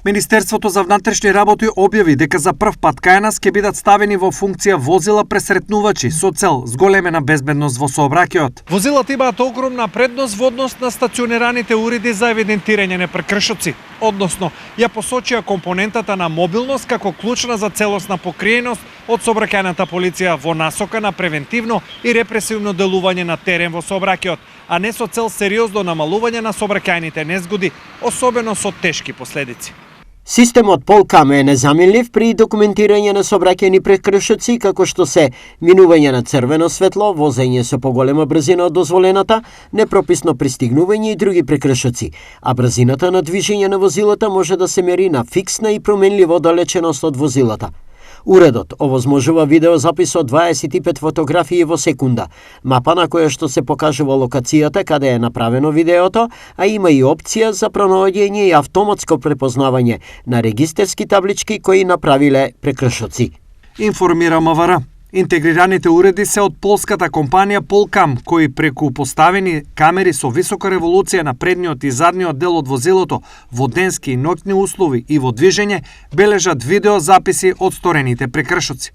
Министерството за внатрешни работи објави дека за прв пат кај нас ќе бидат ставени во функција возила пресретнувачи со цел зголемена безбедност во сообраќајот. Возилата имаат огромна предност во однос на стационираните уреди за евидентирање на прекршоци, односно ја посочија компонентата на мобилност како клучна за целосна покриеност од сообраќајната полиција во насока на превентивно и репресивно делување на терен во сообраќајот, а не со цел сериозно намалување на сообраќајните незгоди, особено со тешки последици. Системот Полкам е незаменлив при документирање на сообраќајни прекршоци, како што се минување на црвено светло, возење со поголема брзина од дозволената, непрописно пристигнување и други прекршоци, а брзината на движење на возилата може да се мери на фиксна и променлива оддалеченост од возилата. Уредот овозможува видеозапис од 25 фотографии во секунда, мапа на која што се покажува локацијата каде е направено видеото, а има и опција за пронаоѓање и автоматско препознавање на регистерски таблички кои направиле прекршоци. Информира МВР. Интегрираните уреди се од полската компанија Полкам, кои преку поставени камери со висока револуција на предниот и задниот дел од возилото во денски и ноќни услови и во движење бележат видеозаписи од сторените прекршоци.